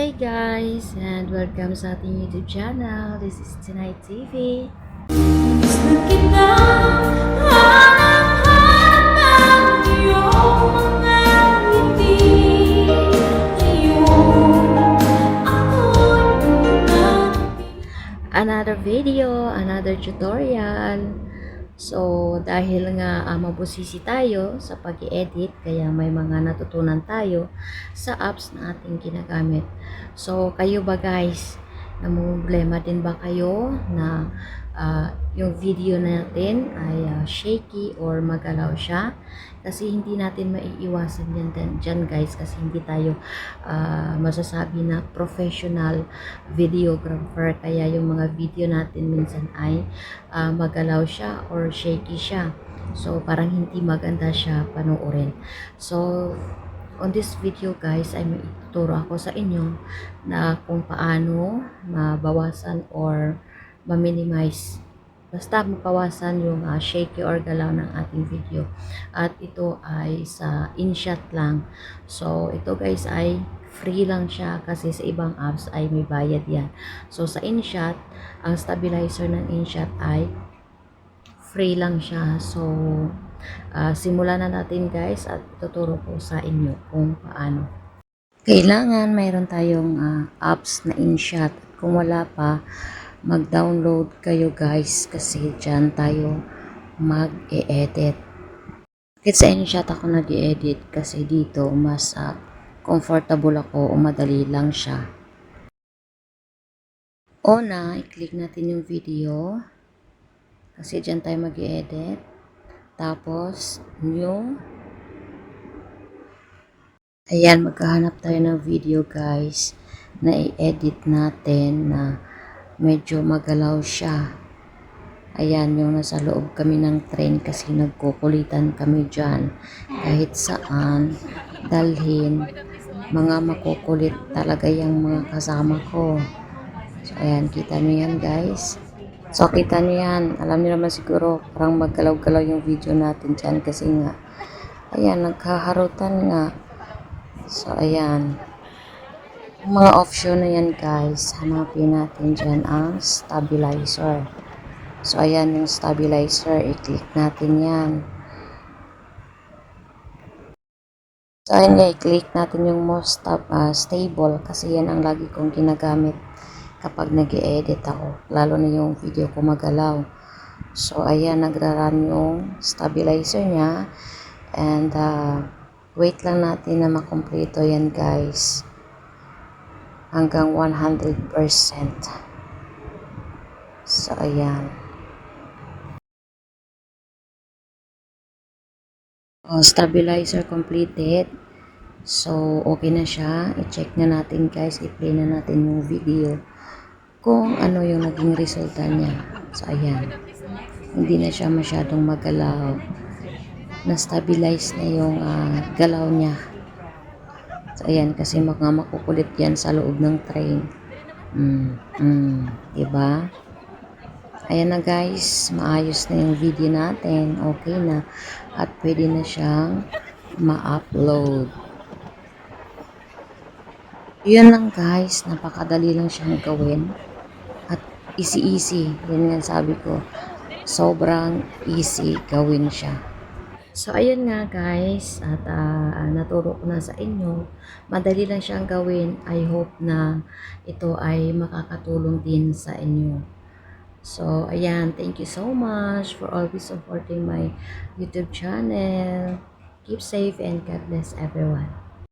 Hi guys, and welcome sa ating YouTube channel. This is Tonight TV. Another video, another tutorial. So, dahil nga mabusisi tayo sa pag-edit, kaya may mga natutunan tayo sa apps na ating ginagamit. So, kayo ba guys, namumblema din ba kayo na yung video natin ay shaky or magalaw siya? Kasi hindi natin maiiwasan yan dyan guys, kasi hindi tayo masasabi na professional videographer, kaya yung mga video natin minsan ay magalaw siya or shaky siya. So, parang hindi maganda siya panoorin. So, on this video guys, ay may ituturo ako sa inyo na kung paano mabawasan or ma-minimize, basta mapawasan yung shaky or galaw ng ating video. At ito ay sa InShot lang. So, ito guys ay free lang siya, kasi sa ibang apps ay may bayad yan. So, sa InShot, ang stabilizer ng InShot ay free lang siya. So, simulan na natin guys, at tuturo ko sa inyo kung paano. Kailangan mayroon tayong apps na InShot. Kung wala pa, mag-download kayo guys, kasi dyan tayo mag-e-edit. Bakit sa InShot ako nag-e-edit? Kasi dito mas comfortable ako o madali lang siya. Una, i-click natin yung video, kasi dyan tayo mag-e-edit. Tapos, new. Ayan, maghahanap tayo ng video guys na i-edit natin na medyo magalaw siya. Ayan, yung nasa loob kami ng train kasi nagkukulitan kami dyan. Kahit saan, dalhin, mga makukulit talaga yung mga kasama ko. So, ayan, kita nyo yan guys. So, kita nyo yan. Alam nyo naman siguro, parang maggalaw-galaw yung video natin dyan kasi nga, ayan, nagkaharutan nga. So, ayan. Mga option na yan guys, hanapin natin dyan ang stabilizer. So, ayan yung stabilizer, i-click natin yan. So, ayan nga, i-click natin yung most stable, kasi yan ang lagi kong ginagamit kapag nag-e-edit ako, lalo na yung video ko magalaw. So, ayan, nagra-run yung stabilizer niya, and wait lang natin na makumpleto yan guys. Hanggang 100%. So, ayan. Stabilizer completed. So, okay na siya. I-check na natin guys. I-play na natin yung video kung ano yung naging resulta niya. So, ayan. Hindi na siya masyadong magalaw. Na-stabilize na yung galaw niya. So, ayan, kasi makukulit yan sa loob ng train. Diba? Ayan na guys, maayos na yung video natin. Okay na. At pwede na siyang ma-upload. Yun lang guys, napakadali lang siyang gawin. At easy-easy. Yun nga sabi ko. Sobrang easy gawin siya. So, ayun nga guys, at naturo ko na sa inyo. Madali lang siyang gawin. I hope na ito ay makakatulong din sa inyo. So, ayan, thank you so much for always supporting my YouTube channel. Keep safe and God bless everyone.